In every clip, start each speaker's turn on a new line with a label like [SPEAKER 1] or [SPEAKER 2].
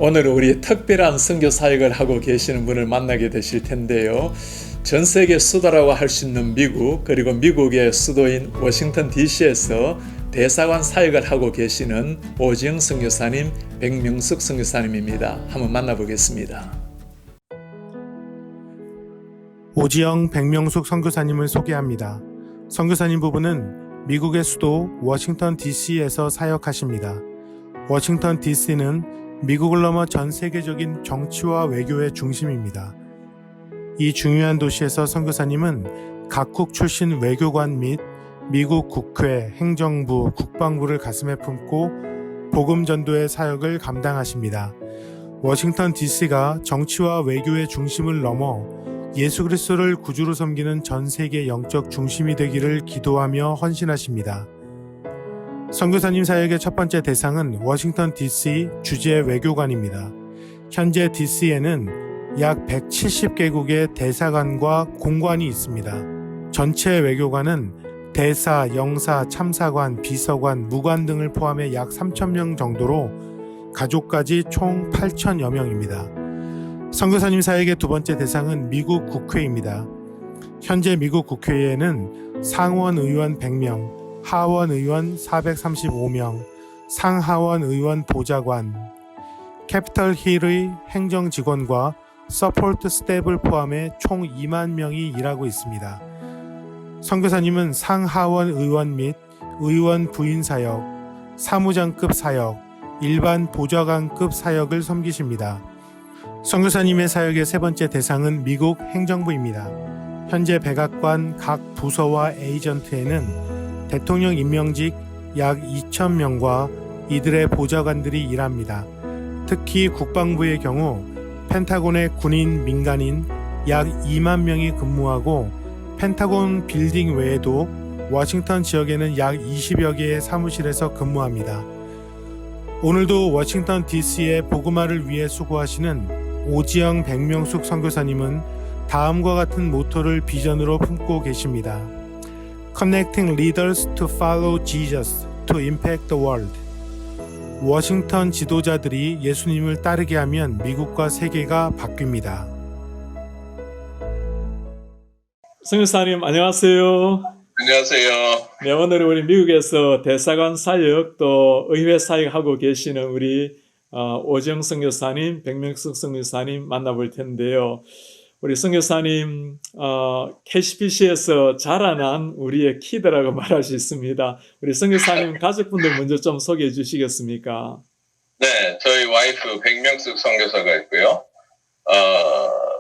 [SPEAKER 1] 오늘은 우리 특별한 선교 사역을 하고 계시는 분을 만나게 되실 텐데요. 전 세계 수도라고 할 수 있는 미국, 그리고 미국의 수도인 워싱턴 DC에서 대사관 사역을 하고 계시는 오지영 선교사님, 백명숙 선교사님입니다. 한번 만나보겠습니다.
[SPEAKER 2] 오지영 백명숙 선교사님을 소개합니다. 선교사님 부부는 미국의 수도 워싱턴 DC에서 사역하십니다. 워싱턴 DC는 미국을 넘어 전 세계적인 정치와 외교의 중심입니다. 이 중요한 도시에서 선교사님은 각국 출신 외교관 및 미국 국회, 행정부, 국방부를 가슴에 품고 복음 전도의 사역을 감당하십니다. 워싱턴 DC가 정치와 외교의 중심을 넘어 예수 그리스도를 구주로 섬기는 전 세계 영적 중심이 되기를 기도하며 헌신하십니다. 선교사님 사역의 첫 번째 대상은 워싱턴 DC 주재 외교관입니다. 현재 DC에는 약 170개국의 대사관과 공관이 있습니다. 전체 외교관은 대사, 영사, 참사관, 비서관, 무관 등을 포함해 약 3,000명 정도로 가족까지 총 8,000여 명입니다. 선교사님 사역의 두 번째 대상은 미국 국회입니다. 현재 미국 국회에는 상원 의원 100명, 하원 의원 435명, 상하원 의원 보좌관, 캐피털 힐의 행정직원과 서포트 스텝을 포함해 총 2만 명이 일하고 있습니다. 선교사님은 상하원 의원 및 의원 부인 사역, 사무장급 사역, 일반 보좌관급 사역을 섬기십니다. 선교사님의 사역의 세 번째 대상은 미국 행정부입니다. 현재 백악관 각 부서와 에이전트에는 대통령 임명직 약 2,000명과 이들의 보좌관들이 일합니다. 특히 국방부의 경우 펜타곤의 군인, 민간인 약 2만 명이 근무하고 펜타곤 빌딩 외에도 워싱턴 지역에는 약 20여 개의 사무실에서 근무합니다. 오늘도 워싱턴 DC의 복음화를 위해 수고하시는 오지영 백명숙 선교사님은 다음과 같은 모토를 비전으로 품고 계십니다. Connecting leaders to follow Jesus to impact the world. 워싱턴 지도자들이 예수님을 따르게 하면 미국과 세계가 바뀝니다.
[SPEAKER 1] 선교사님 안녕하세요.
[SPEAKER 3] 안녕하세요.
[SPEAKER 1] 네, 오늘은 우리 미국에서 대사관 사역 또 의회 사역하고 계시는 우리 오지영 선교사님, 백명숙 선교사님 만나볼 텐데요. 우리 선교사님 KCBC에서 자라난 우리의 키드라고 말할 수 있습니다. 우리 선교사님 가족분들 먼저 좀 소개해 주시겠습니까?
[SPEAKER 3] 네, 저희 와이프 백명숙 선교사가 있고요.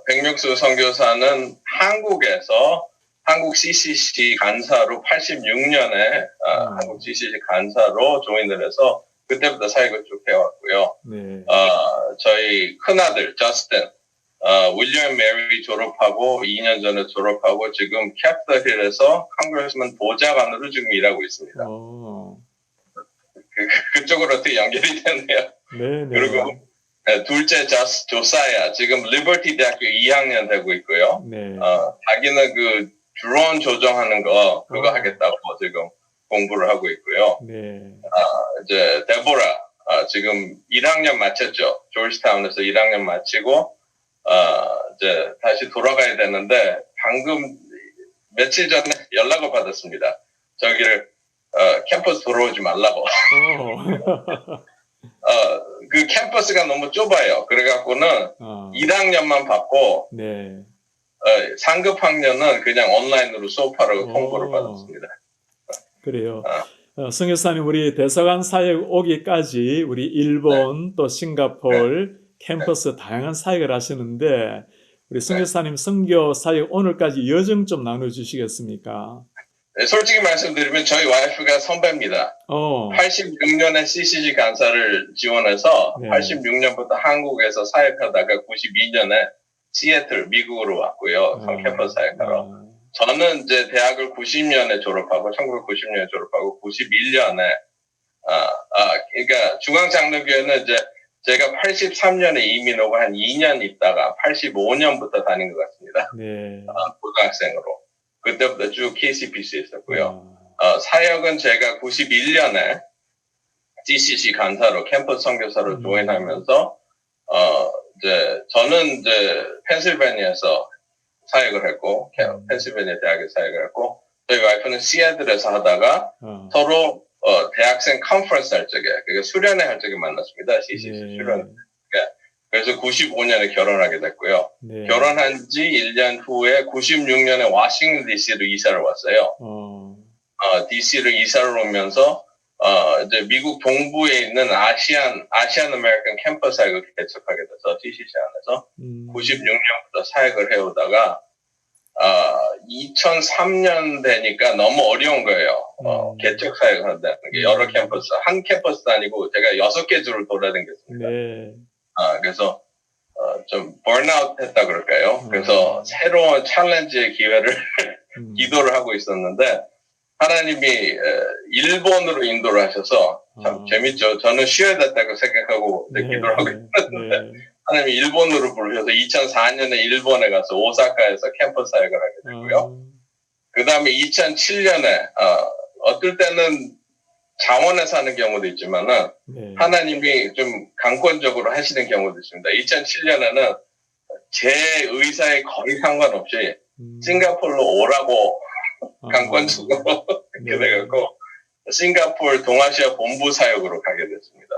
[SPEAKER 3] 백명숙 선교사는 한국에서 한국 CCC 간사로 86년에 한국 CCC 간사로 조인을 해서 그때부터 사역을 쭉 해왔고요.
[SPEAKER 1] 네.
[SPEAKER 3] 저희 큰아들 저스틴 윌리엄 메리 졸업하고 2년 전에 졸업하고 지금 캐피털 힐에서 컨그레스먼 보좌관으로 지금 일하고 있습니다. 그쪽으로 어떻게 연결이 되네요.
[SPEAKER 1] 네.
[SPEAKER 3] 그리고 둘째 조사야 지금 리버티 대학교 2학년 되고 있고요.
[SPEAKER 1] 네.
[SPEAKER 3] 자기는 그 드론 조정하는 거 그거 하겠다고 지금 공부를 하고 있고요.
[SPEAKER 1] 네.
[SPEAKER 3] 이제 데보라 지금 1학년 마쳤죠. 조지타운에서 1학년 마치고 이제 다시 돌아가야 되는데 방금 며칠 전에 연락을 받았습니다. 저기를 캠퍼스 돌아오지 말라고. 그 캠퍼스가 너무 좁아요. 그래갖고는 1학년만 받고
[SPEAKER 1] 네.
[SPEAKER 3] 상급 학년은 그냥 온라인으로 수업하라고 통보를 받았습니다.
[SPEAKER 1] 그래요. 선교사님 우리 대사관 사역 오기까지 우리 일본 또 싱가포르 캠퍼스 다양한 사역을 하시는데 우리 선교사님 선교 사역 오늘까지 여정 좀 나눠주시겠습니까?
[SPEAKER 3] 네, 솔직히 말씀드리면 저희 와이프가 선배입니다. 86년에 CCG 간사를 지원해서 86년부터 한국에서 사역하다가 92년에 시애틀 미국으로 왔고요. 캠퍼스 사역하러. 저는 이제 대학을 90년에 졸업하고 1990년에 졸업하고 91년에 그러니까 중앙장로교회는 이제 제가 83년에 이민 오고 한 2년 있다가 85년부터 다닌 것 같습니다.
[SPEAKER 1] 네.
[SPEAKER 3] 고등학생으로. 그때부터 쭉 KCPC 했었고요. 사역은 제가 91년에 GCC 간사로 캠퍼스 선교사로 조인하면서 이제 저는 이제 펜실베니아에서 사역을 했고, 펜실베니아 대학에 사역을 했고, 저희 와이프는 시애틀에서 하다가 서로 대학생 컨퍼런스 할 적에, 그러니까 수련회 할 적에 만났습니다. CCC
[SPEAKER 1] 네.
[SPEAKER 3] 수련회. 그래서 95년에 결혼하게 됐고요.
[SPEAKER 1] 네.
[SPEAKER 3] 결혼한 지 1년 후에 96년에 워싱턴 DC로 이사를 왔어요. DC를 이사를 오면서 이제 미국 동부에 있는 아시안 아메리칸 캠퍼스 사역을 개척하게 돼서 DCC 안에서 96년부터 사역을 해오다가 2003년 되니까 너무 어려운 거예요. 개척 사역을 한다는 게 여러 캠퍼스, 한 캠퍼스도 아니고 제가 6개 주를 돌아다녔습니다.
[SPEAKER 1] 네.
[SPEAKER 3] 그래서 좀 번아웃 했다 그럴까요? 그래서 새로운 챌린지의 기회를 기도를 하고 있었는데 하나님이 일본으로 인도를 하셔서 참 재밌죠. 저는 쉬어야 됐다고 생각하고 기도를 하고 있었는데 하나님이 일본으로 부르셔서 2004년에 일본에 가서 오사카에서 캠퍼스 사역을 하게 되고요. 그 다음에 2007년에 어떨 때는 자원에서 하는 경우도 있지만은 하나님이 좀 강권적으로 하시는 경우도 있습니다. 2007년에는 제 의사에 거의 상관없이 싱가포르로 오라고 강권적으로 이렇게 돼갖고 싱가포르 동아시아 본부 사역으로 가게 됐습니다.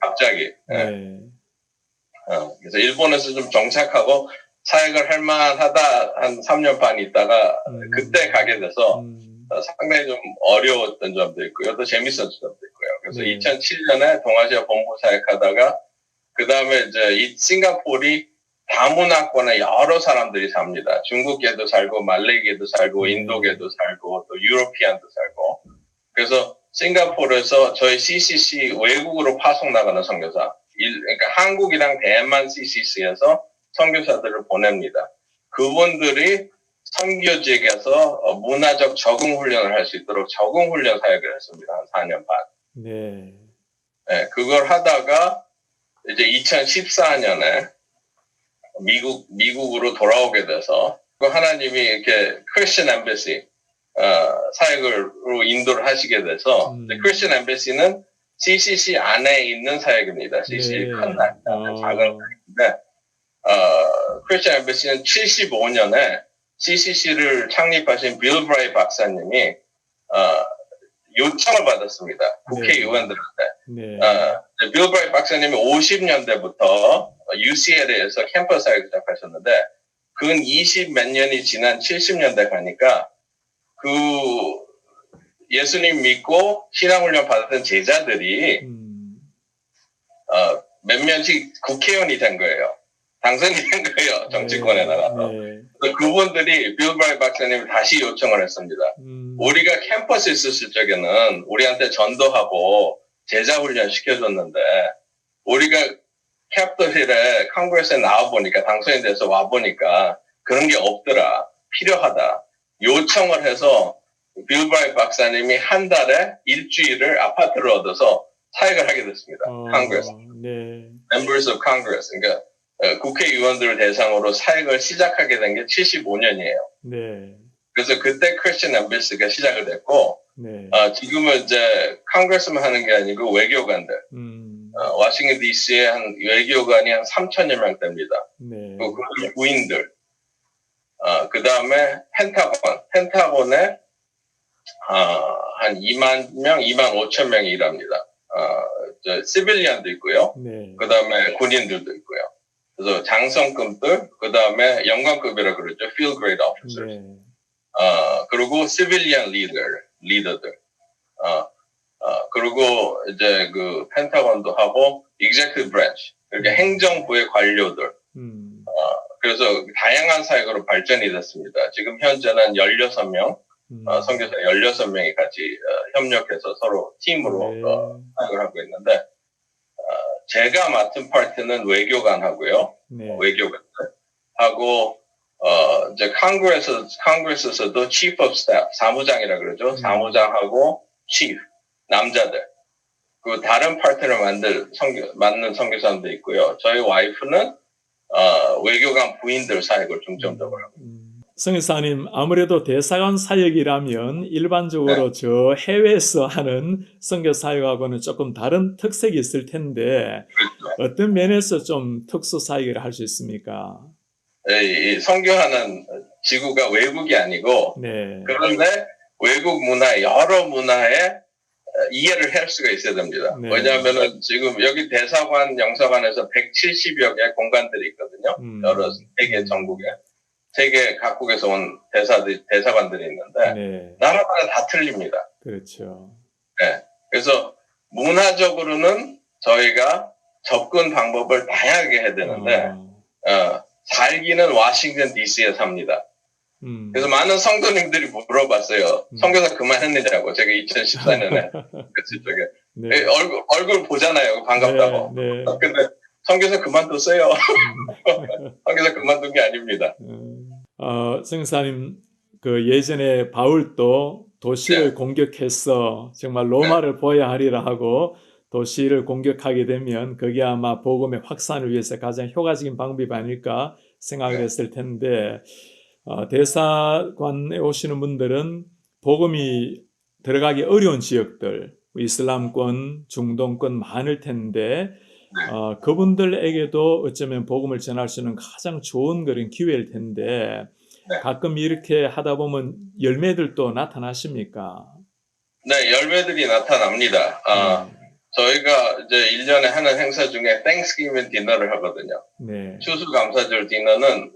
[SPEAKER 3] 갑자기. 그래서 일본에서 좀 정착하고 사역을 할 만하다 한 3년 반 있다가 그때 가게 돼서 상당히 좀 어려웠던 점도 있고요. 또 재밌었던 점도 있고요. 그래서 2007년에 동아시아 본부 사역하다가 그 다음에 이제 이 싱가포르이 다문화권에 여러 사람들이 삽니다. 중국계도 살고 말레이계도 살고 인도계도 살고 또 유로피안도 살고 그래서 싱가포르에서 저희 CCC 외국으로 파송 나가는 선교사 그러니까 한국이랑 대만 CCC에서 선교사들을 보냅니다. 그분들이 선교지에서 문화적 적응 훈련을 할 수 있도록 적응 훈련 사역을 했습니다. 한 4년 반. 네, 그걸 하다가 이제 2014년에 미국으로 돌아오게 돼서 하나님이 이렇게 크리스천 엠베시 사역으로 인도를 하시게 돼서 크리스천 엠베시는 CCC 안에 있는 사역입니다. CCC 큰 작은 사역인데 크리스천 엠베시는 75년에 CCC를 창립하신 빌 브라이 박사님이 요청을 받았습니다. 국회의원들한테. 빌 브라이 박사님이 50년대부터 UCLA에서 캠퍼스 사역을 시작하셨는데 근 20 몇 년이 지난 70년대 가니까 그 예수님 믿고 신앙훈련 받았던 제자들이 몇 명씩 국회의원이 된 거예요. 당선이 된 거예요. 정치권에 나가서. 그분들이 빌 브라이 박사님을 다시 요청을 했습니다. 우리가 캠퍼스에 있었을 적에는 우리한테 전도하고 제자 훈련 시켜줬는데 우리가 캡itol힐에 컨그레스에 나와보니까 당선이 돼서 와보니까 그런 게 없더라. 필요하다. 요청을 해서 빌 브라이 박사님이 한 달에 일주일을 아파트를 얻어서 사역을 하게 됐습니다. 컨그레스. Members of Congress. 그러니까 국회의원들을 대상으로 사역을 시작하게 된 게 75년이에요. 그래서 그때 크리스천 엠베시가 시작을 됐고 지금은 이제 컨그레스만 하는 게 아니고 외교관들 워싱턴 DC에 한 외교관이 한 3,000여 명 됩니다. 그리고 그 부인들 그 다음에 펜타곤에 한 2만 명, 2만 5천 명이 일합니다. 시빌리언도 있고요. 그 다음에 군인들도 있고요. 그래서 장성급들, 그 다음에 영관급이라고 그러죠. Field Grade Officers. 그리고 Civilian 리더들. 그리고 이제 그 펜타곤도 하고 Executive Branch, 이렇게 행정부의 관료들. 그래서 다양한 사역으로 발전이 됐습니다. 지금 현재는 16명, 선교사 16명이 같이 협력해서 서로 팀으로 사역을 하고 있는데, 제가 맡은 파트는 외교관 하고요. 외교관들 하고, 이제 컨그레스에서도 Chief of Staff, 사무장이라 그러죠. 사무장하고 Chief, 남자들. 그 다른 파트를 맡는 선교사님도 있고요. 저희 와이프는 외교관 부인들 사역을 중점적으로 하고 있습니다.
[SPEAKER 1] 선교사님, 아무래도 대사관 사역이라면 일반적으로 저 해외에서 하는 선교 사역하고는 조금 다른 특색이 있을 텐데 어떤 면에서 좀 특수 사역을 할 수 있습니까?
[SPEAKER 3] 이 선교하는 지구가 외국이 아니고
[SPEAKER 1] 네.
[SPEAKER 3] 그런데 외국 문화, 여러 문화에 이해를 할 수가 있어야 됩니다.
[SPEAKER 1] 네.
[SPEAKER 3] 왜냐하면은 지금 여기 대사관, 영사관에서 170여 개 공간들이 있거든요. 여러 세계 전국에. 세계 각국에서 온 대사관들이 있는데
[SPEAKER 1] 네.
[SPEAKER 3] 나라마다 다 틀립니다.
[SPEAKER 1] 그렇죠.
[SPEAKER 3] 네. 그래서 문화적으로는 저희가 접근 방법을 다양하게 해야 되는데 살기는 워싱턴 DC에 삽니다. 그래서 많은 성도님들이 물어봤어요. 선교사 그만했느냐고. 제가 2014년에 그쪽에
[SPEAKER 1] 네.
[SPEAKER 3] 얼굴 보잖아요. 반갑다고.
[SPEAKER 1] 네.
[SPEAKER 3] 근데 선교사 그만뒀어요. 선교사 그만둔 게 아닙니다.
[SPEAKER 1] 성사님 그 예전에 바울도 도시를
[SPEAKER 3] 네.
[SPEAKER 1] 공격해서 정말 로마를 보야 하리라 하고 도시를 공격하게 되면 그게 아마 복음의 확산을 위해서 가장 효과적인 방법이 아닐까 생각을 했을 텐데 대사관에 오시는 분들은 복음이 들어가기 어려운 지역들, 이슬람권, 중동권 많을 텐데 그분들에게도 어쩌면 복음을 전할 수 있는 가장 좋은 그런 기회일 텐데 가끔 이렇게 하다 보면 열매들도 나타나십니까?
[SPEAKER 3] 네, 열매들이 나타납니다. 저희가 이제 1년에 하는 행사 중에 땡스기빙 디너를 하거든요.
[SPEAKER 1] 네.
[SPEAKER 3] 추수감사절 디너는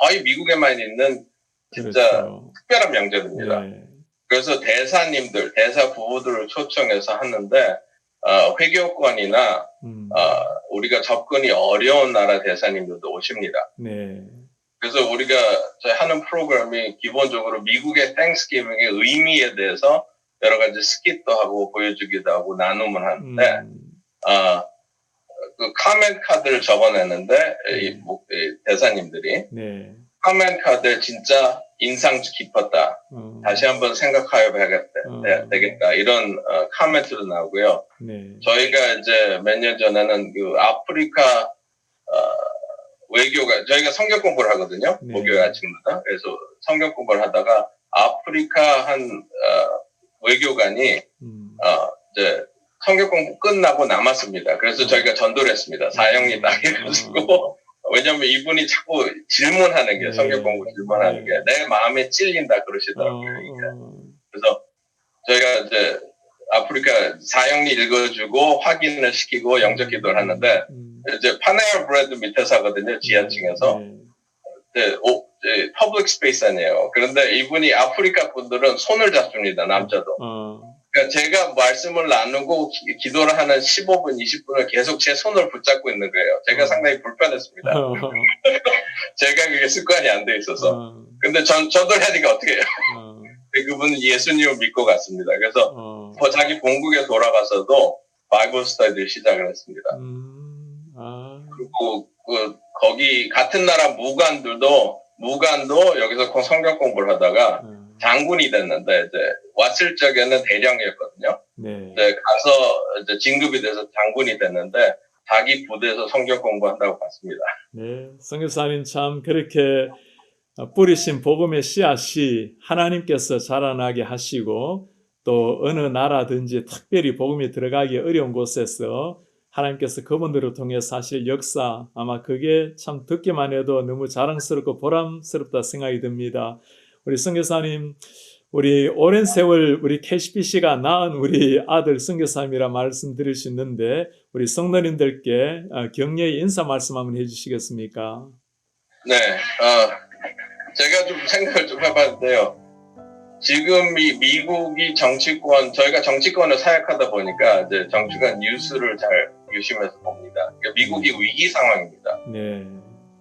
[SPEAKER 3] 거의 미국에만 있는 진짜
[SPEAKER 1] 그렇죠.
[SPEAKER 3] 특별한 명절입니다.
[SPEAKER 1] 네.
[SPEAKER 3] 그래서 대사님들, 대사 부부들을 초청해서 하는데 회교권이나 우리가 접근이 어려운 나라 대사님들도 오십니다.
[SPEAKER 1] 네.
[SPEAKER 3] 그래서 우리가 하는 프로그램이 기본적으로 미국의 땡스기빙의 의미에 대해서 여러 가지 스킷도 하고 보여주기도 하고 나눔을 하는데 그 카멘 카드를 적어내는데 이 대사님들이
[SPEAKER 1] 네.
[SPEAKER 3] 카멘 카드에 진짜 인상 깊었다. 다시 한번 생각해 되겠다. 이런 카멘트도 나오고요.
[SPEAKER 1] 네.
[SPEAKER 3] 저희가 이제 몇 년 전에는 그 아프리카 외교가 저희가 성경 공부를 하거든요.
[SPEAKER 1] 네.
[SPEAKER 3] 목요일 아침마다. 그래서 성경 공부를 하다가 아프리카 한 외교관이 이제 성경 공부 끝나고 남았습니다. 그래서 저희가 전도를 했습니다. 사형리 딱 해가지고 왜냐면 이분이 자꾸 질문하는 게 성경 공부 질문하는 게 내 마음에 찔린다 그러시더라고요. 그래서 저희가 이제 아프리카 사형리 읽어주고 확인을 시키고 영적 기도를 하는데 이제 파네어 브레드 밑에서 하거든요. 지하층에서. 퍼블릭 스페이스 아니에요. 그런데 이분이 아프리카 분들은 손을 잡습니다. 남자도. 그러니까 제가 말씀을 나누고 기도를 하는 15분, 20분을 계속 제 손을 붙잡고 있는 거예요. 제가 상당히 불편했습니다. 제가 그게 습관이 안 돼 있어서. 근데 저도 하니까 어떻게 해요? 그분은 예수님을 믿고 갔습니다. 그래서 자기 본국에 돌아가서도 바이블 스터디를 시작을 했습니다. 그리고 거기 같은 나라 무관도 여기서 성경 공부를 하다가 장군이 됐는데 이제 왔을 적에는 대령이었거든요.
[SPEAKER 1] 네.
[SPEAKER 3] 이제 가서 이제 진급이 돼서 장군이 됐는데 자기 부대에서 성경 공부한다고 갔습니다.
[SPEAKER 1] 네, 선교사님 참 그렇게 뿌리신 복음의 씨앗이 하나님께서 자라나게 하시고 또 어느 나라든지 특별히 복음이 들어가기 어려운 곳에서 하나님께서 그분들을 통해서 하실 역사 아마 그게 참 듣기만 해도 너무 자랑스럽고 보람스럽다 생각이 듭니다. 우리 선교사님 우리 오랜 세월 우리 KCBC가 낳은 우리 아들 선교사님이라 말씀드릴 수 있는데 우리 성도님들께 격려의 인사 말씀 한번 해주시겠습니까?
[SPEAKER 3] 네, 제가 좀 생각을 좀 해봤는데요. 지금 이 미국이 저희가 정치권을 사역하다 보니까 이제 정치권 뉴스를 잘 유심해서 봅니다. 그러니까 미국이 위기 상황입니다.
[SPEAKER 1] 네.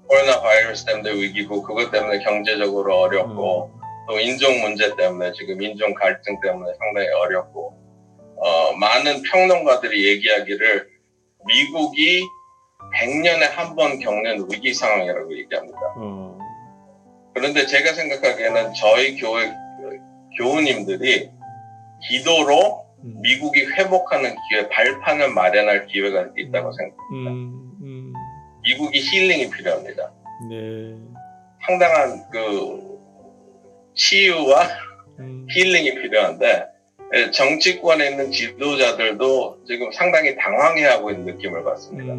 [SPEAKER 3] 코로나 바이러스 때문에 위기고 그것 때문에 경제적으로 어렵고 또 인종 문제 때문에 지금 인종 갈등 때문에 상당히 어렵고 많은 평론가들이 얘기하기를 미국이 100년에 한 번 겪는 위기 상황이라고 얘기합니다. 그런데 제가 생각하기에는 저희 교우님들이 기도로 미국이 회복하는 기회, 발판을 마련할 기회가 있다고 생각합니다. 미국이 힐링이 필요합니다.
[SPEAKER 1] 네.
[SPEAKER 3] 상당한 그 치유와 힐링이 필요한데 정치권에 있는 지도자들도 지금 상당히 당황해하고 있는 느낌을 받습니다.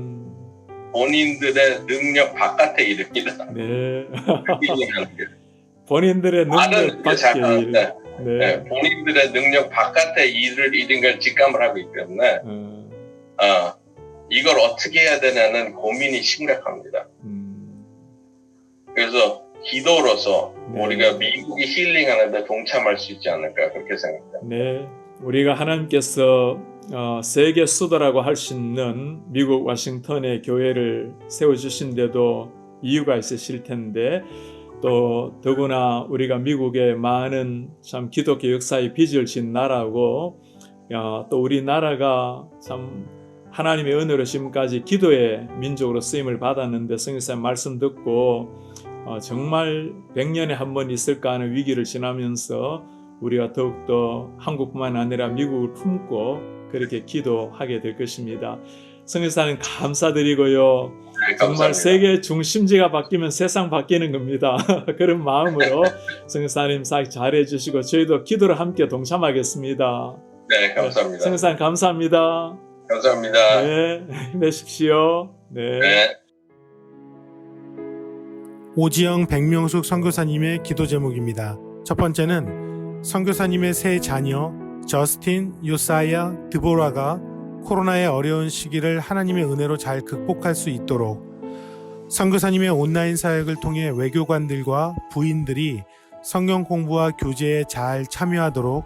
[SPEAKER 3] 본인들의 능력 바깥의 일입니다.
[SPEAKER 1] 네. 본인들의 능력 밖의 일.
[SPEAKER 3] 네. 본인들의 능력 바깥의 일인 걸 직감을 하고 있기 때문에 이걸 어떻게 해야 되냐는 고민이 심각합니다. 그래서 기도로서 우리가 미국이 힐링하는데 동참할 수 있지 않을까 그렇게 생각합니다.
[SPEAKER 1] 네, 우리가 하나님께서 세계 수도라고 할 수 있는 미국 워싱턴의 교회를 세워주신데도 이유가 있으실 텐데 또 더구나 우리가 미국의 많은 참 기독교 역사의 빚을 진 나라고 또 우리나라가 참 하나님의 은혜로 지금까지 기도의 민족으로 쓰임을 받았는데 성교사님 말씀 듣고 정말 100년에 한 번 있을까 하는 위기를 지나면서 우리가 더욱더 한국뿐만 아니라 미국을 품고 그렇게 기도하게 될 것입니다. 성교사님 감사드리고요.
[SPEAKER 3] 네,
[SPEAKER 1] 정말 세계 중심지가 바뀌면 세상 바뀌는 겁니다. 그런 마음으로 성교사님 잘해 주시고 저희도 기도를 함께 동참하겠습니다.
[SPEAKER 3] 네, 감사합니다.
[SPEAKER 1] 성교사님 감사합니다.
[SPEAKER 3] 감사합니다.
[SPEAKER 1] 네, 힘내십시오. 네.
[SPEAKER 3] 네.
[SPEAKER 2] 오지영 백명숙 선교사님의 기도 제목입니다. 첫 번째는 선교사님의 세 자녀 저스틴, 요사야, 드보라가 코로나의 어려운 시기를 하나님의 은혜로 잘 극복할 수 있도록 선교사님의 온라인 사역을 통해 외교관들과 부인들이 성경 공부와 교제에 잘 참여하도록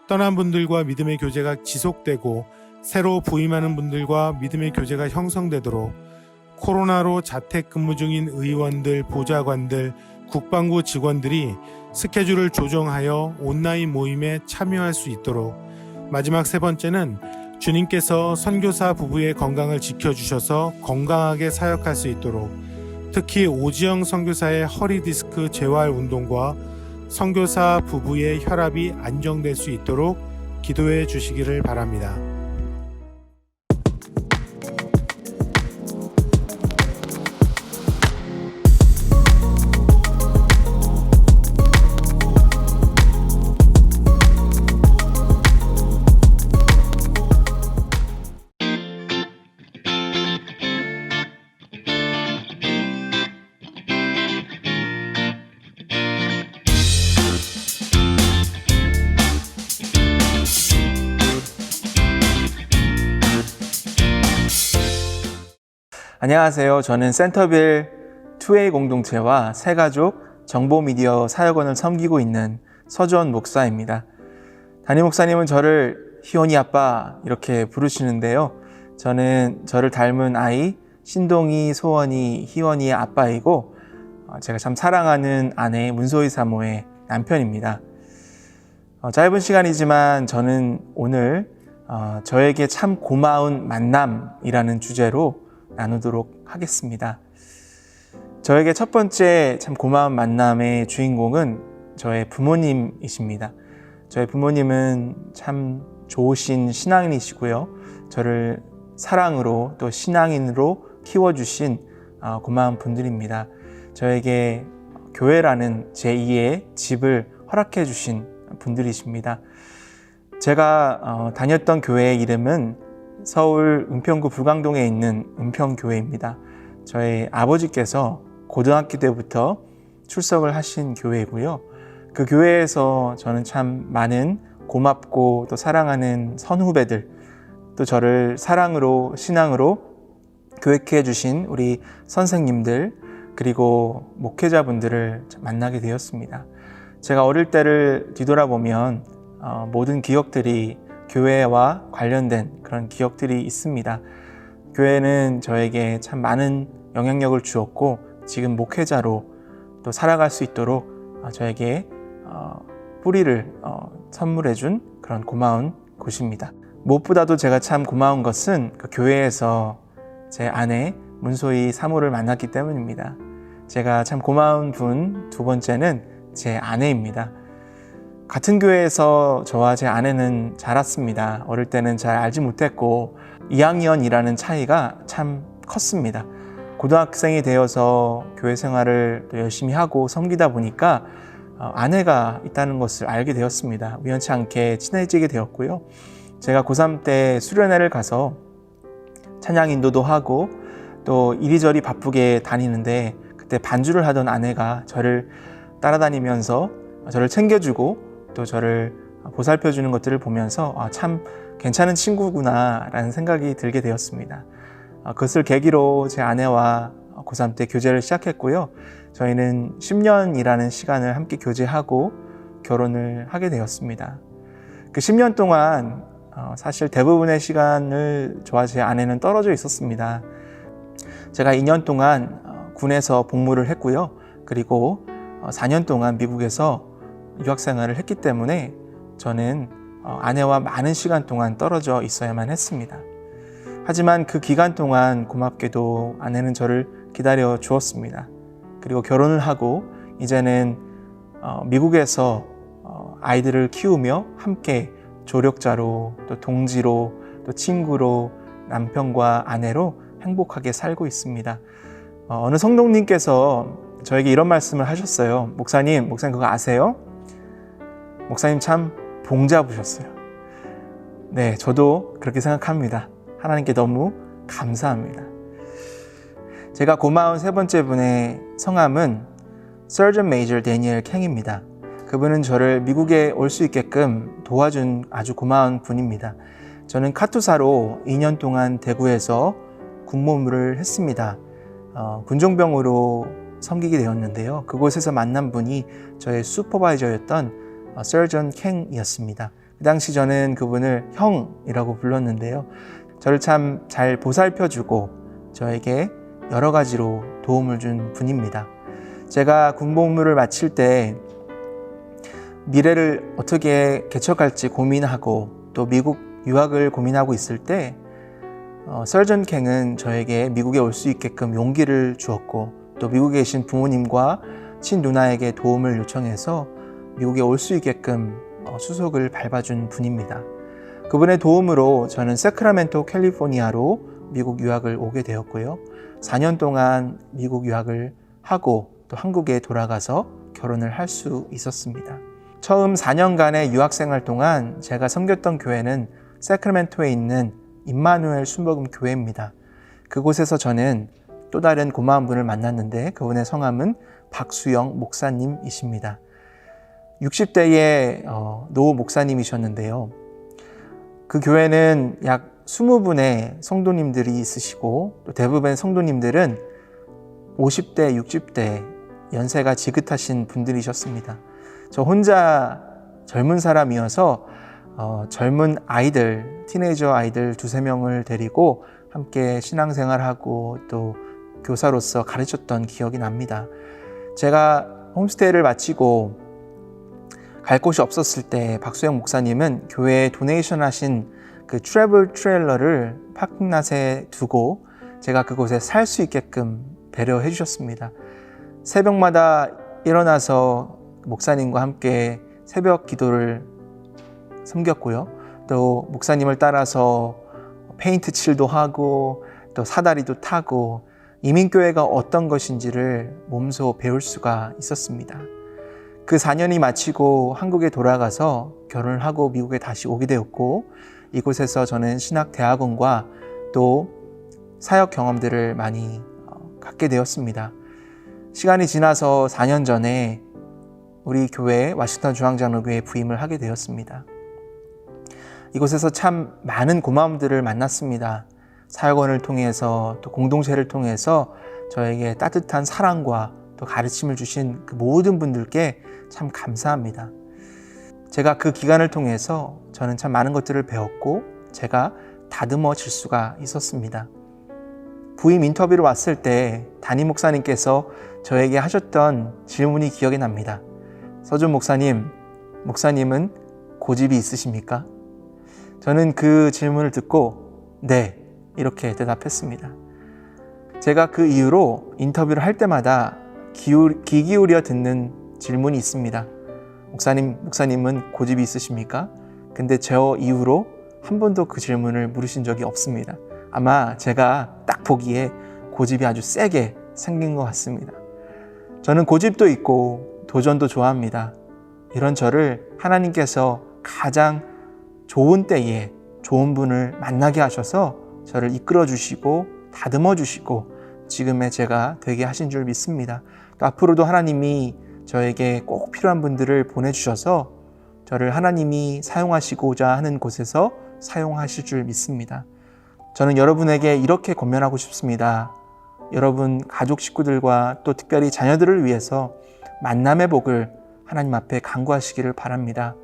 [SPEAKER 2] 떠난 분들과 믿음의 교제가 지속되고 새로 부임하는 분들과 믿음의 교제가 형성되도록 코로나로 자택근무 중인 의원들, 보좌관들, 국방부 직원들이 스케줄을 조정하여 온라인 모임에 참여할 수 있도록 마지막 세 번째는 주님께서 선교사 부부의 건강을 지켜주셔서 건강하게 사역할 수 있도록 특히 오지영 선교사의 허리 디스크 재활 운동과 선교사 부부의 혈압이 안정될 수 있도록 기도해 주시기를 바랍니다.
[SPEAKER 4] 안녕하세요. 저는 센터빌 2A 공동체와 새가족 정보미디어 사역원을 섬기고 있는 서주원 목사입니다. 담임 목사님은 저를 희원이 아빠 이렇게 부르시는데요. 저는 저를 닮은 아이 신동이, 소원이, 희원이의 아빠이고 제가 참 사랑하는 아내 문소희 사모의 남편입니다. 짧은 시간이지만 저는 오늘 저에게 참 고마운 만남이라는 주제로 나누도록 하겠습니다. 저에게 첫 번째 참 고마운 만남의 주인공은 저의 부모님이십니다. 저의 부모님은 참 좋으신 신앙인이시고요. 저를 사랑으로 또 신앙인으로 키워주신 고마운 분들입니다. 저에게 교회라는 제2의 집을 허락해 주신 분들이십니다. 제가 다녔던 교회의 이름은 서울 은평구 불광동에 있는 은평교회입니다. 저희 아버지께서 고등학교 때부터 출석을 하신 교회이고요. 그 교회에서 저는 참 많은 고맙고 또 사랑하는 선후배들, 또 저를 사랑으로 신앙으로 교육해 주신 우리 선생님들, 그리고 목회자분들을 만나게 되었습니다. 제가 어릴 때를 뒤돌아보면 모든 기억들이 교회와 관련된 그런 기억들이 있습니다. 교회는 저에게 참 많은 영향력을 주었고 지금 목회자로 또 살아갈 수 있도록 저에게 뿌리를 선물해 준 그런 고마운 곳입니다. 무엇보다도 제가 참 고마운 것은 그 교회에서 제 아내 문소희 사모를 만났기 때문입니다. 제가 참 고마운 분 두 번째는 제 아내입니다. 같은 교회에서 저와 제 아내는 자랐습니다. 어릴 때는 잘 알지 못했고 2학년이라는 차이가 참 컸습니다. 고등학생이 되어서 교회 생활을 또 열심히 하고 섬기다 보니까 아내가 있다는 것을 알게 되었습니다. 우연치 않게 친해지게 되었고요. 제가 고3 때 수련회를 가서 찬양 인도도 하고 또 이리저리 바쁘게 다니는데 그때 반주를 하던 아내가 저를 따라다니면서 저를 챙겨주고 또 저를 보살펴주는 것들을 보면서 참 괜찮은 친구구나 라는 생각이 들게 되었습니다. 그것을 계기로 제 아내와 고3 때 교제를 시작했고요. 저희는 10년이라는 시간을 함께 교제하고 결혼을 하게 되었습니다. 그 10년 동안 사실 대부분의 시간을 저와 제 아내는 떨어져 있었습니다. 제가 2년 동안 군에서 복무를 했고요. 그리고 4년 동안 미국에서 유학생활을 했기 때문에 저는 아내와 많은 시간 동안 떨어져 있어야만 했습니다. 하지만 그 기간 동안 고맙게도 아내는 저를 기다려 주었습니다. 그리고 결혼을 하고 이제는 미국에서 아이들을 키우며 함께 조력자로 또 동지로 또 친구로 남편과 아내로 행복하게 살고 있습니다. 어느 성도님께서 저에게 이런 말씀을 하셨어요. 목사님 그거 아세요? 목사님 참 복 잡으셨어요. 네, 저도 그렇게 생각합니다. 하나님께 너무 감사합니다. 제가 고마운 세 번째 분의 성함은 Surgeon Major Daniel Kang입니다. 그분은 저를 미국에 올 수 있게끔 도와준 아주 고마운 분입니다. 저는 카투사로 2년 동안 대구에서 군복무를 했습니다. 군종병으로 섬기게 되었는데요. 그곳에서 만난 분이 저의 슈퍼바이저였던 Surgeon Kang이었습니다. 그 당시 저는 그분을 형이라고 불렀는데요. 저를 참 잘 보살펴주고 저에게 여러 가지로 도움을 준 분입니다. 제가 군복무를 마칠 때 미래를 어떻게 개척할지 고민하고 또 미국 유학을 고민하고 있을 때 Surgeon Kang은 저에게 미국에 올 수 있게끔 용기를 주었고 또 미국에 계신 부모님과 친누나에게 도움을 요청해서 미국에 올 수 있게끔 수속을 밟아준 분입니다. 그분의 도움으로 저는 세크라멘토 캘리포니아로 미국 유학을 오게 되었고요. 4년 동안 미국 유학을 하고 또 한국에 돌아가서 결혼을 할 수 있었습니다. 처음 4년간의 유학생활 동안 제가 섬겼던 교회는 세크라멘토에 있는 임마누엘 순복음 교회입니다. 그곳에서 저는 또 다른 고마운 분을 만났는데 그분의 성함은 박수영 목사님이십니다. 60대의 노 목사님이셨는데요. 그 교회는 약 20분의 성도님들이 있으시고 또 대부분의 성도님들은 50대, 60대 연세가 지긋하신 분들이셨습니다. 저 혼자 젊은 사람이어서 젊은 아이들, 티네이저 아이들 2-3명을 데리고 함께 신앙생활하고 또 교사로서 가르쳤던 기억이 납니다. 제가 홈스테이를 마치고 갈 곳이 없었을 때 박수영 목사님은 교회에 도네이션 하신 그 트래블 트레일러를 파킹랏에 두고 제가 그곳에 살 수 있게끔 배려해 주셨습니다. 새벽마다 일어나서 목사님과 함께 새벽 기도를 섬겼고요. 또 목사님을 따라서 페인트 칠도 하고 또 사다리도 타고 이민교회가 어떤 것인지를 몸소 배울 수가 있었습니다. 그 4년이 마치고 한국에 돌아가서 결혼을 하고 미국에 다시 오게 되었고 이곳에서 저는 신학대학원과 또 사역 경험들을 많이 갖게 되었습니다. 시간이 지나서 4년 전에 우리 교회 와싱턴 중앙장로교회에 부임을 하게 되었습니다. 이곳에서 참 많은 고마움들을 만났습니다. 사역원을 통해서 또 공동체를 통해서 저에게 따뜻한 사랑과 또 가르침을 주신 그 모든 분들께 참 감사합니다. 제가 그 기간을 통해서 저는 참 많은 것들을 배웠고 제가 다듬어질 수가 있었습니다. 부임 인터뷰로 왔을 때 담임 목사님께서 저에게 하셨던 질문이 기억이 납니다. 서준 목사님, 목사님은 고집이 있으십니까? 저는 그 질문을 듣고 네, 이렇게 대답했습니다. 제가 그 이후로 인터뷰를 할 때마다 귀 기울여 듣는 질문이 있습니다. 목사님은 고집이 있으십니까? 근데 저 이후로 한 번도 그 질문을 물으신 적이 없습니다. 아마 제가 딱 보기에 고집이 아주 세게 생긴 것 같습니다. 저는 고집도 있고 도전도 좋아합니다. 이런 저를 하나님께서 가장 좋은 때에 좋은 분을 만나게 하셔서 저를 이끌어 주시고 다듬어 주시고 지금의 제가 되게 하신 줄 믿습니다. 또 앞으로도 하나님이 저에게 꼭 필요한 분들을 보내주셔서 저를 하나님이 사용하시고자 하는 곳에서 사용하실 줄 믿습니다. 저는 여러분에게 이렇게 권면하고 싶습니다. 여러분 가족 식구들과 또 특별히 자녀들을 위해서 만남의 복을 하나님 앞에 간구하시기를 바랍니다.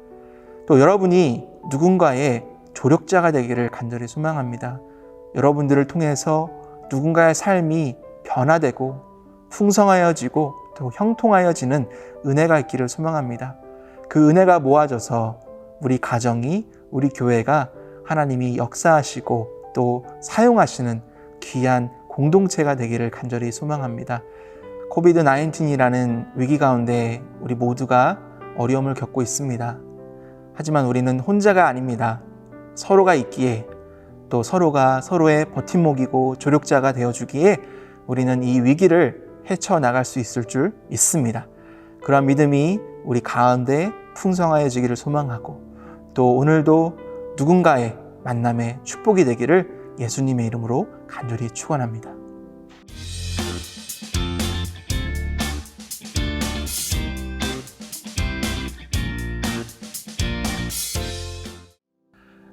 [SPEAKER 4] 또 여러분이 누군가의 조력자가 되기를 간절히 소망합니다. 여러분들을 통해서 누군가의 삶이 변화되고 풍성하여지고 또 형통하여지는 은혜가 있기를 소망합니다. 그 은혜가 모아져서 우리 가정이, 우리 교회가 하나님이 역사하시고 또 사용하시는 귀한 공동체가 되기를 간절히 소망합니다. 코비드-19이라는 위기 가운데 우리 모두가 어려움을 겪고 있습니다. 하지만 우리는 혼자가 아닙니다. 서로가 있기에 또 서로가 서로의 버팀목이고 조력자가 되어주기에 우리는 이 위기를 헤쳐나갈 수 있을 줄 믿습니다. 그러한 믿음이 우리 가운데 풍성하여지기를 소망하고 또 오늘도 누군가의 만남의 축복이 되기를 예수님의 이름으로 간절히 축원합니다.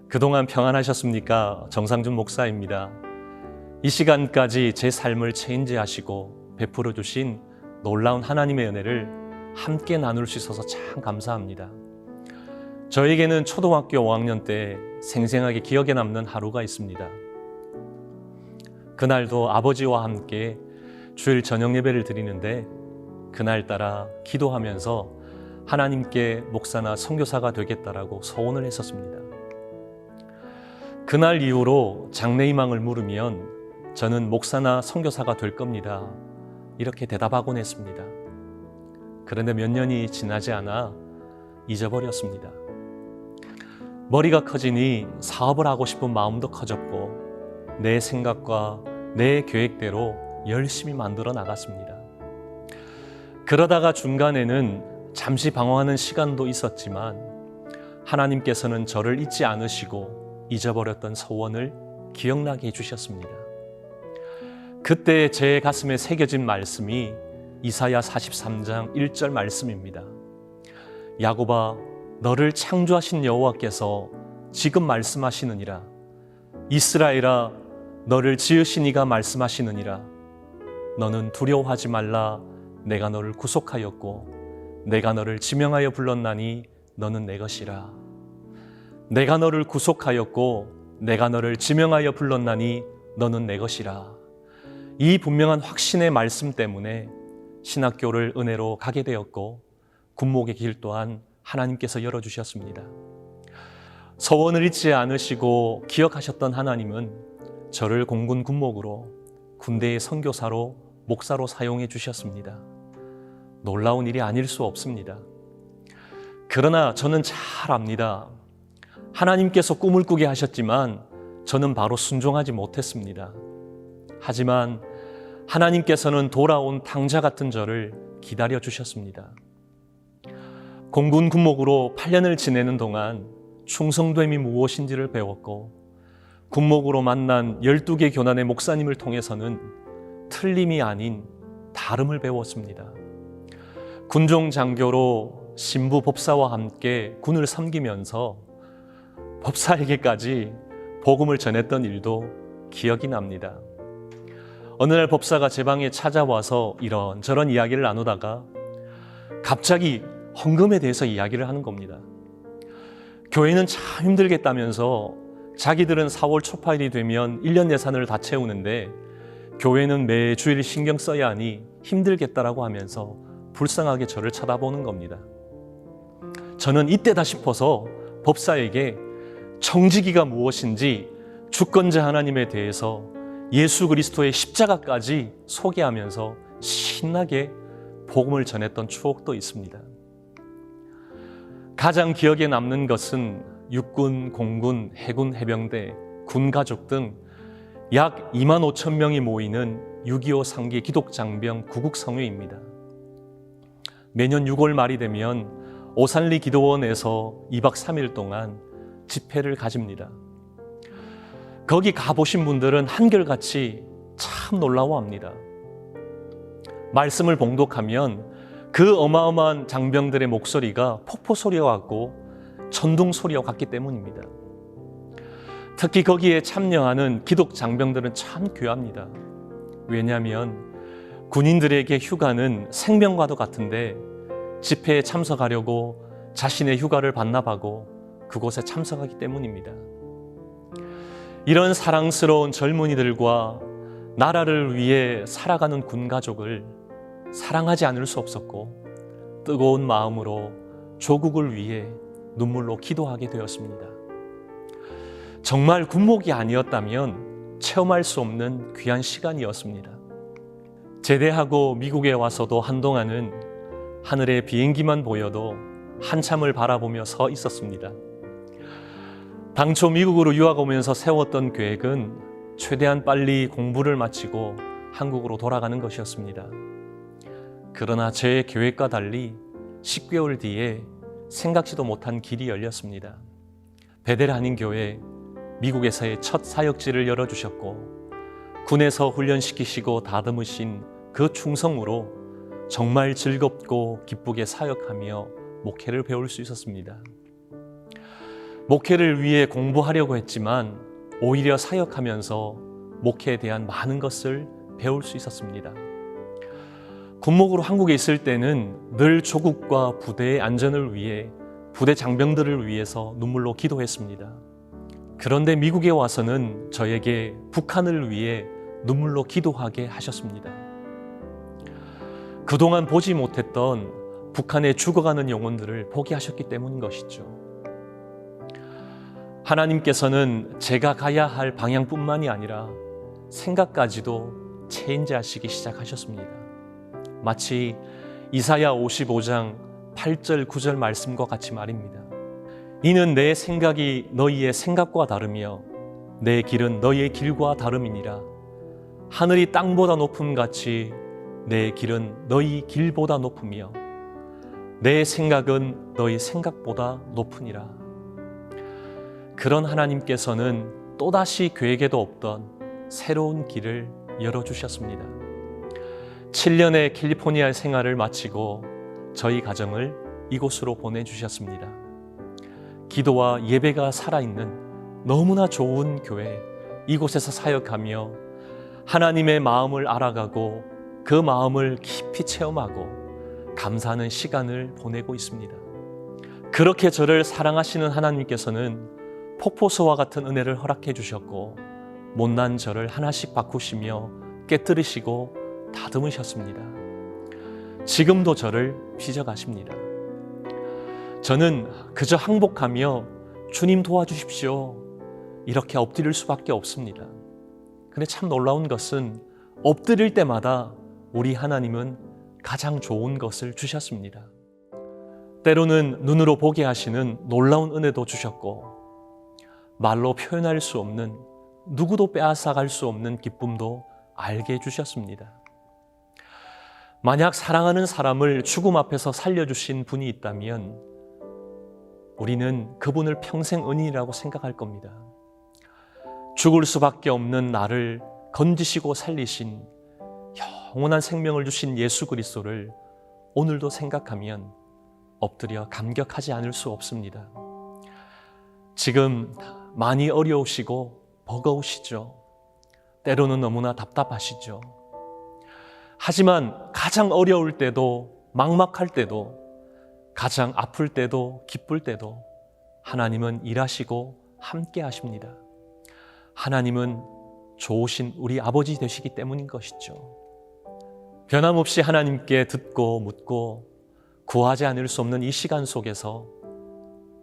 [SPEAKER 5] 그동안 평안하셨습니까? 정상준 목사입니다. 이 시간까지 제 삶을 체인지하시고 베풀어 주신 놀라운 하나님의 은혜를 함께 나눌 수 있어서 참 감사합니다. 저에게는 초등학교 5학년 때 생생하게 기억에 남는 하루가 있습니다. 그날도 아버지와 함께 주일 저녁 예배를 드리는데 그날따라 기도하면서 하나님께 목사나 선교사가 되겠다라고 소원을 했었습니다. 그날 이후로 장래희망을 물으면 저는 목사나 선교사가 될 겁니다. 이렇게 대답하곤 했습니다. 그런데 몇 년이 지나지 않아 잊어버렸습니다. 머리가 커지니 사업을 하고 싶은 마음도 커졌고 내 생각과 내 계획대로 열심히 만들어 나갔습니다. 그러다가 중간에는 잠시 방황하는 시간도 있었지만 하나님께서는 저를 잊지 않으시고 잊어버렸던 소원을 기억나게 해주셨습니다. 그때 제 가슴에 새겨진 말씀이 이사야 43장 1절 말씀입니다. 야곱아, 너를 창조하신 여호와께서 지금 말씀하시느니라. 이스라엘아, 너를 지으신 이가 말씀하시느니라. 너는 두려워하지 말라. 내가 너를 구속하였고 내가 너를 지명하여 불렀나니 너는 내 것이라. 내가 너를 구속하였고 내가 너를 지명하여 불렀나니 너는 내 것이라. 이 분명한 확신의 말씀 때문에 신학교를 은혜로 가게 되었고 군목의 길 또한 하나님께서 열어주셨습니다. 소원을 잊지 않으시고 기억하셨던 하나님은 저를 공군 군목으로 군대의 선교사로 목사로 사용해 주셨습니다. 놀라운 일이 아닐 수 없습니다. 그러나 저는 잘 압니다. 하나님께서 꿈을 꾸게 하셨지만 저는 바로 순종하지 못했습니다. 하지만 하나님께서는 돌아온 탕자 같은 저를 기다려 주셨습니다. 공군 군목으로 8년을 지내는 동안 충성됨이 무엇인지를 배웠고 군목으로 만난 12개 교단의 목사님을 통해서는 틀림이 아닌 다름을 배웠습니다. 군종 장교로 신부 법사와 함께 군을 섬기면서 법사에게까지 복음을 전했던 일도 기억이 납니다. 어느 날 법사가 제 방에 찾아와서 이런저런 이야기를 나누다가 갑자기 헌금에 대해서 이야기를 하는 겁니다. 교회는 참 힘들겠다면서 자기들은 4월 초파일이 되면 1년 예산을 다 채우는데 교회는 매주일 신경 써야 하니 힘들겠다라고 하면서 불쌍하게 저를 쳐다보는 겁니다. 저는 이때다 싶어서 법사에게 청지기가 무엇인지 주권자 하나님에 대해서 예수 그리스도의 십자가까지 소개하면서 신나게 복음을 전했던 추억도 있습니다. 가장 기억에 남는 것은 육군, 공군, 해군, 해병대, 군가족 등 약 2만 5천 명이 모이는 6.25 상기 기독장병 구국성회입니다. 매년 6월 말이 되면 오산리 기도원에서 2박 3일 동안 집회를 가집니다. 거기 가보신 분들은 한결같이 참 놀라워합니다. 말씀을 봉독하면 그 어마어마한 장병들의 목소리가 폭포 소리와 같고 천둥 소리와 같기 때문입니다. 특히 거기에 참여하는 기독 장병들은 참 귀합니다. 왜냐하면 군인들에게 휴가는 생명과도 같은데 집회에 참석하려고 자신의 휴가를 반납하고 그곳에 참석하기 때문입니다. 이런 사랑스러운 젊은이들과 나라를 위해 살아가는 군가족을 사랑하지 않을 수 없었고 뜨거운 마음으로 조국을 위해 눈물로 기도하게 되었습니다. 정말 군목이 아니었다면 체험할 수 없는 귀한 시간이었습니다. 제대하고 미국에 와서도 한동안은 하늘에 비행기만 보여도 한참을 바라보며 서 있었습니다. 당초 미국으로 유학 오면서 세웠던 계획은 최대한 빨리 공부를 마치고 한국으로 돌아가는 것이었습니다. 그러나 제 계획과 달리 10개월 뒤에 생각지도 못한 길이 열렸습니다. 베델 한인교회 미국에서의 첫 사역지를 열어주셨고 군에서 훈련시키시고 다듬으신 그 충성으로 정말 즐겁고 기쁘게 사역하며 목회를 배울 수 있었습니다. 목회를 위해 공부하려고 했지만 오히려 사역하면서 목회에 대한 많은 것을 배울 수 있었습니다. 군목으로 한국에 있을 때는 늘 조국과 부대의 안전을 위해 부대 장병들을 위해서 눈물로 기도했습니다. 그런데 미국에 와서는 저에게 북한을 위해 눈물로 기도하게 하셨습니다. 그동안 보지 못했던 북한의 죽어가는 영혼들을 보게 하셨기 때문인 것이죠. 하나님께서는 제가 가야 할 방향뿐만이 아니라 생각까지도 체인지하시기 시작하셨습니다. 마치 이사야 55장 8절 9절 말씀과 같이 말입니다. 이는 내 생각이 너희의 생각과 다르며 내 길은 너희의 길과 다름이니라. 하늘이 땅보다 높음 같이 내 길은 너희 길보다 높으며 내 생각은 너희 생각보다 높으니라. 그런 하나님께서는 또다시 계획에도 없던 새로운 길을 열어주셨습니다. 7년의 캘리포니아 생활을 마치고 저희 가정을 이곳으로 보내주셨습니다. 기도와 예배가 살아있는 너무나 좋은 교회, 이곳에서 사역하며 하나님의 마음을 알아가고 그 마음을 깊이 체험하고 감사하는 시간을 보내고 있습니다. 그렇게 저를 사랑하시는 하나님께서는 폭포수와 같은 은혜를 허락해 주셨고 못난 저를 하나씩 바꾸시며 깨뜨리시고 다듬으셨습니다. 지금도 저를 빚어가십니다. 저는 그저 항복하며 주님 도와주십시오 이렇게 엎드릴 수밖에 없습니다. 근데 참 놀라운 것은 엎드릴 때마다 우리 하나님은 가장 좋은 것을 주셨습니다. 때로는 눈으로 보게 하시는 놀라운 은혜도 주셨고 말로 표현할 수 없는 누구도 빼앗아갈 수 없는 기쁨도 알게 해주셨습니다. 만약 사랑하는 사람을 죽음 앞에서 살려주신 분이 있다면 우리는 그분을 평생 은인이라고 생각할 겁니다. 죽을 수밖에 없는 나를 건지시고 살리신 영원한 생명을 주신 예수 그리스도를 오늘도 생각하면 엎드려 감격하지 않을 수 없습니다. 지금 많이 어려우시고 버거우시죠. 때로는 너무나 답답하시죠. 하지만 가장 어려울 때도 막막할 때도 가장 아플 때도 기쁠 때도 하나님은 일하시고 함께 하십니다. 하나님은 좋으신 우리 아버지 되시기 때문인 것이죠. 변함없이 하나님께 듣고 묻고 구하지 않을 수 없는 이 시간 속에서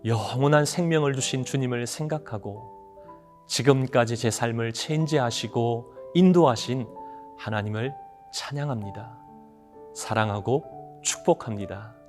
[SPEAKER 5] 영원한 생명을 주신 주님을 생각하고 지금까지 제 삶을 체인지하시고 인도하신 하나님을 찬양합니다. 사랑하고 축복합니다.